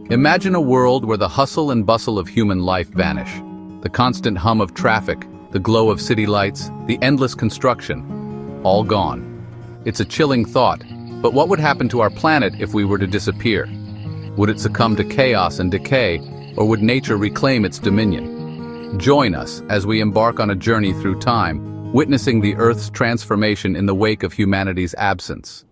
Imagine a world where the hustle and bustle of human life vanish. The constant hum of traffic, the glow of city lights, the endless construction, all gone. It's a chilling thought, but what would happen to our planet if we were to disappear? Would it succumb to chaos and decay, or would nature reclaim its dominion? Join us as we embark on a journey through time, witnessing the Earth's transformation in the wake of humanity's absence.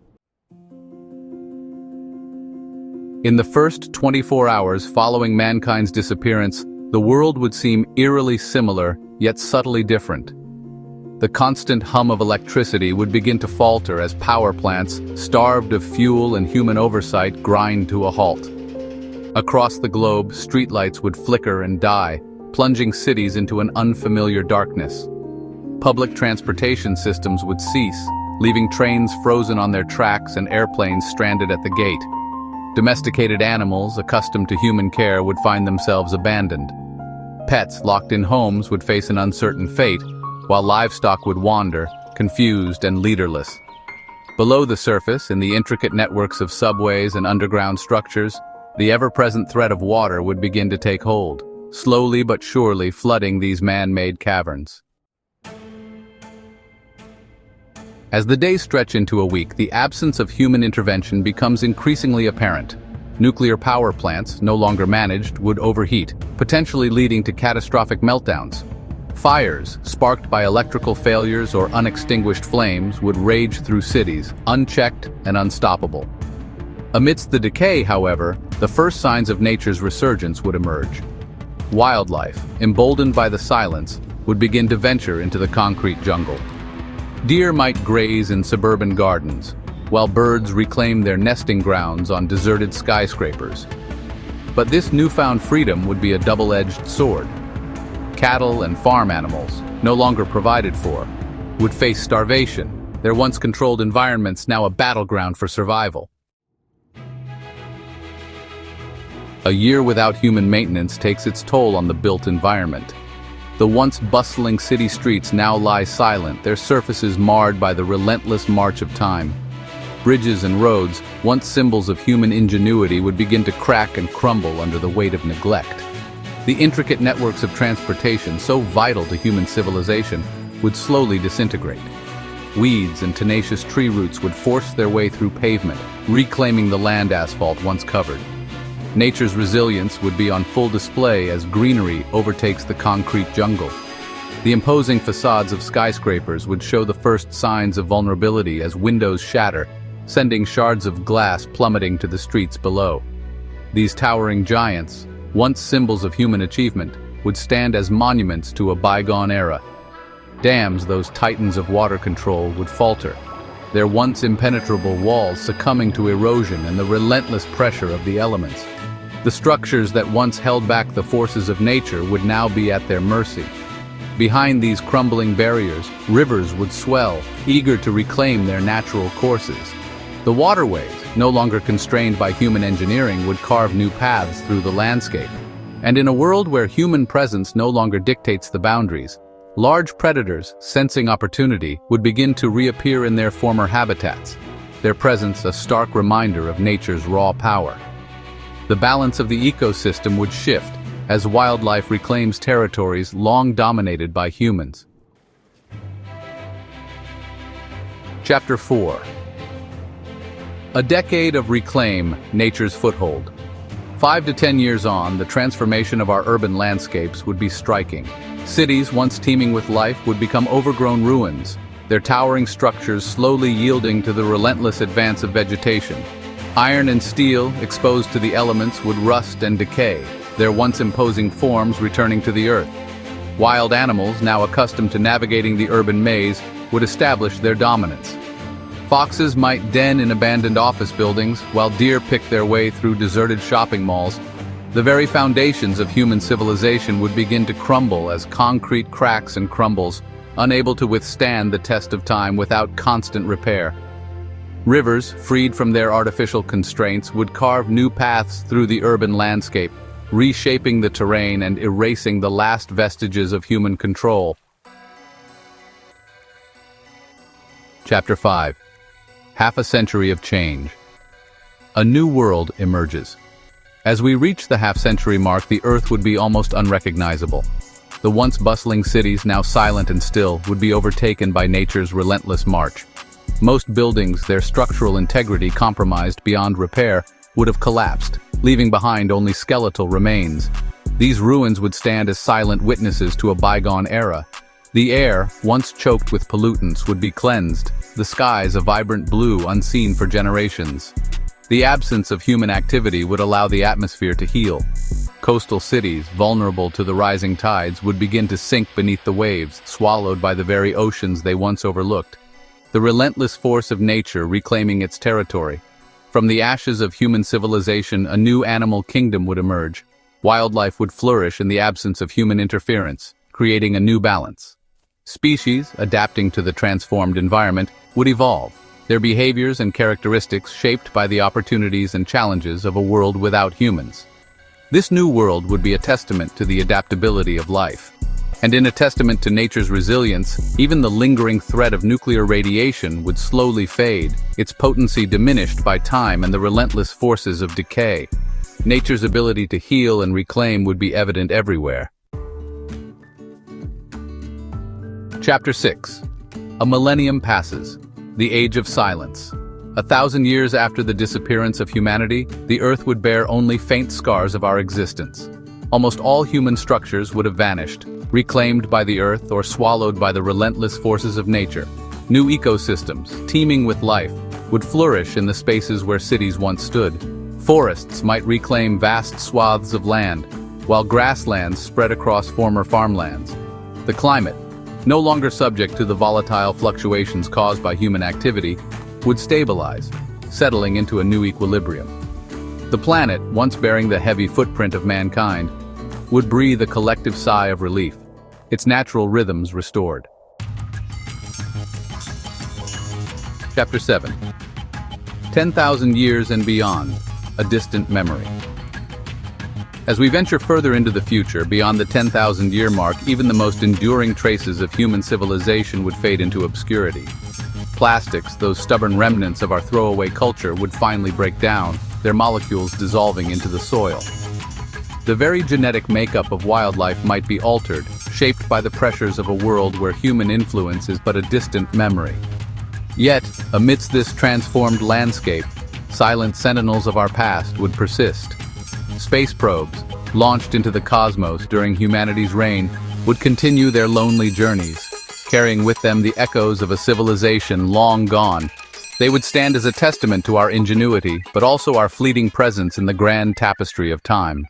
In the first 24 hours following mankind's disappearance, the world would seem eerily similar, yet subtly different. The constant hum of electricity would begin to falter as power plants, starved of fuel and human oversight, grind to a halt. Across the globe, streetlights would flicker and die, plunging cities into an unfamiliar darkness. Public transportation systems would cease, leaving trains frozen on their tracks and airplanes stranded at the gate. Domesticated animals, accustomed to human care, would find themselves abandoned. Pets locked in homes would face an uncertain fate, while livestock would wander, confused and leaderless. Below the surface, in the intricate networks of subways and underground structures, the ever-present threat of water would begin to take hold, slowly but surely flooding these man-made caverns. As the days stretch into a week, the absence of human intervention becomes increasingly apparent. Nuclear power plants, no longer managed, would overheat, potentially leading to catastrophic meltdowns. Fires, sparked by electrical failures or unextinguished flames, would rage through cities, unchecked and unstoppable. Amidst the decay, however, the first signs of nature's resurgence would emerge. Wildlife, emboldened by the silence, would begin to venture into the concrete jungle. Deer might graze in suburban gardens, while birds reclaim their nesting grounds on deserted skyscrapers. But this newfound freedom would be a double-edged sword. Cattle and farm animals, no longer provided for, would face starvation, their once controlled environments now a battleground for survival. A year without human maintenance takes its toll on the built environment. The once bustling city streets now lie silent, their surfaces marred by the relentless march of time. Bridges and roads, once symbols of human ingenuity, would begin to crack and crumble under the weight of neglect. The intricate networks of transportation, so vital to human civilization, would slowly disintegrate. Weeds and tenacious tree roots would force their way through pavement, reclaiming the land asphalt once covered. Nature's resilience would be on full display as greenery overtakes the concrete jungle. The imposing facades of skyscrapers would show the first signs of vulnerability as windows shatter, sending shards of glass plummeting to the streets below. These towering giants, once symbols of human achievement, would stand as monuments to a bygone era. Dams, those titans of water control, would falter, their once impenetrable walls succumbing to erosion and the relentless pressure of the elements. The structures that once held back the forces of nature would now be at their mercy. Behind these crumbling barriers, rivers would swell, eager to reclaim their natural courses. The waterways, no longer constrained by human engineering, would carve new paths through the landscape. And in a world where human presence no longer dictates the boundaries, large predators, sensing opportunity, would begin to reappear in their former habitats, their presence a stark reminder of nature's raw power. The balance of the ecosystem would shift as wildlife reclaims territories long dominated by humans. Chapter 4. A decade of reclaim nature's foothold. 5 to 10 years on, the transformation of our urban landscapes would be striking. Cities once teeming with life would become overgrown ruins, their towering structures slowly yielding to the relentless advance of vegetation. Iron and steel, exposed to the elements, would rust and decay, their once imposing forms returning to the earth. Wild animals, now accustomed to navigating the urban maze, would establish their dominance. Foxes might den in abandoned office buildings, while deer picked their way through deserted shopping malls. The very foundations of human civilization would begin to crumble as concrete cracks and crumbles, unable to withstand the test of time without constant repair. Rivers, freed from their artificial constraints, would carve new paths through the urban landscape, reshaping the terrain and erasing the last vestiges of human control. Chapter 5. Half a century of change. A new world emerges. As we reach the half-century mark, the Earth would be almost unrecognizable. The once bustling cities, now silent and still, would be overtaken by nature's relentless march. Most buildings, their structural integrity compromised beyond repair, would have collapsed, leaving behind only skeletal remains. These ruins would stand as silent witnesses to a bygone era. The air, once choked with pollutants, would be cleansed, the skies a vibrant blue unseen for generations. The absence of human activity would allow the atmosphere to heal. Coastal cities, vulnerable to the rising tides, would begin to sink beneath the waves, swallowed by the very oceans they once overlooked. The relentless force of nature reclaiming its territory. From the ashes of human civilization, a new animal kingdom would emerge. Wildlife would flourish in the absence of human interference, creating a new balance. Species, adapting to the transformed environment, would evolve, their behaviors and characteristics shaped by the opportunities and challenges of a world without humans. This new world would be a testament to the adaptability of life. And in a testament to nature's resilience, even the lingering threat of nuclear radiation would slowly fade, its potency diminished by time and the relentless forces of decay. Nature's ability to heal and reclaim would be evident everywhere. Chapter 6. A millennium passes. The Age of Silence. 1,000 years after the disappearance of humanity, the Earth would bear only faint scars of our existence. Almost all human structures would have vanished, reclaimed by the Earth or swallowed by the relentless forces of nature. New ecosystems, teeming with life, would flourish in the spaces where cities once stood. Forests might reclaim vast swaths of land, while grasslands spread across former farmlands. The climate, no longer subject to the volatile fluctuations caused by human activity, would stabilize, settling into a new equilibrium. The planet, once bearing the heavy footprint of mankind, would breathe a collective sigh of relief, its natural rhythms restored. Chapter 7. 10,000 years and beyond, a distant memory. As we venture further into the future, beyond the 10,000-year mark, even the most enduring traces of human civilization would fade into obscurity. Plastics, those stubborn remnants of our throwaway culture, would finally break down, their molecules dissolving into the soil. The very genetic makeup of wildlife might be altered, shaped by the pressures of a world where human influence is but a distant memory. Yet, amidst this transformed landscape, silent sentinels of our past would persist. Space probes, launched into the cosmos during humanity's reign, would continue their lonely journeys, carrying with them the echoes of a civilization long gone. They would stand as a testament to our ingenuity, but also our fleeting presence in the grand tapestry of time.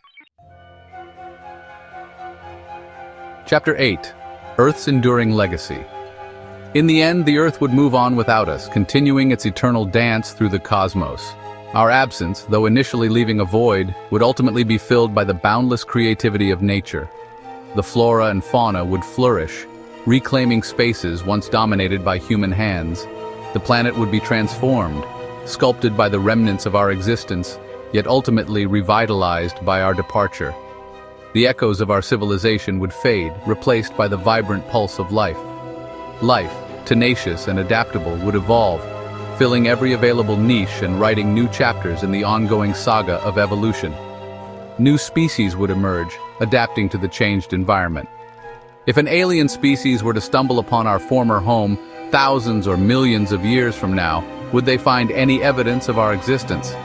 Chapter 8. Earth's Enduring Legacy. In the end, the Earth would move on without us, continuing its eternal dance through the cosmos. Our absence, though initially leaving a void, would ultimately be filled by the boundless creativity of nature. The flora and fauna would flourish, reclaiming spaces once dominated by human hands. The planet would be transformed, sculpted by the remnants of our existence, yet ultimately revitalized by our departure. The echoes of our civilization would fade, replaced by the vibrant pulse of life. Life, tenacious and adaptable, would evolve, filling every available niche and writing new chapters in the ongoing saga of evolution. New species would emerge, adapting to the changed environment. If an alien species were to stumble upon our former home thousands or millions of years from now, would they find any evidence of our existence?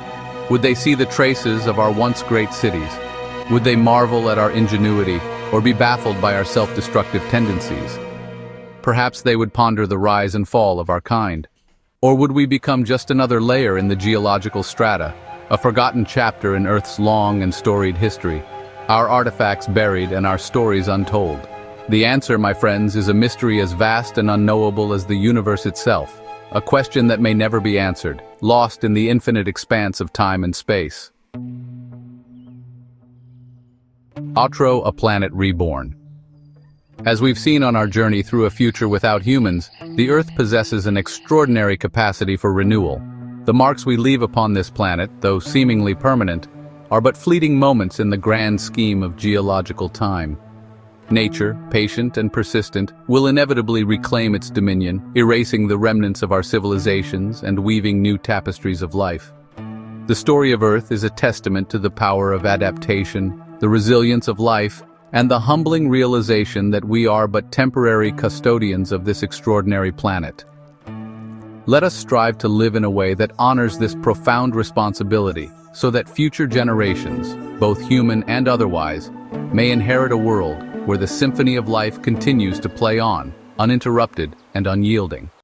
Would they see the traces of our once great cities? Would they marvel at our ingenuity or be baffled by our self-destructive tendencies? Perhaps they would ponder the rise and fall of our kind. Or would we become just another layer in the geological strata, a forgotten chapter in Earth's long and storied history, our artifacts buried and our stories untold? The answer, my friends, is a mystery as vast and unknowable as the universe itself, a question that may never be answered, lost in the infinite expanse of time and space. Outro: A Planet Reborn. As we've seen on our journey through a future without humans, the Earth possesses an extraordinary capacity for renewal. The marks we leave upon this planet, though seemingly permanent, are but fleeting moments in the grand scheme of geological time. Nature, patient and persistent, will inevitably reclaim its dominion, erasing the remnants of our civilizations and weaving new tapestries of life. The story of Earth is a testament to the power of adaptation, the resilience of life, and the humbling realization that we are but temporary custodians of this extraordinary planet. Let us strive to live in a way that honors this profound responsibility, so that future generations, both human and otherwise, may inherit a world where the symphony of life continues to play on, uninterrupted and unyielding.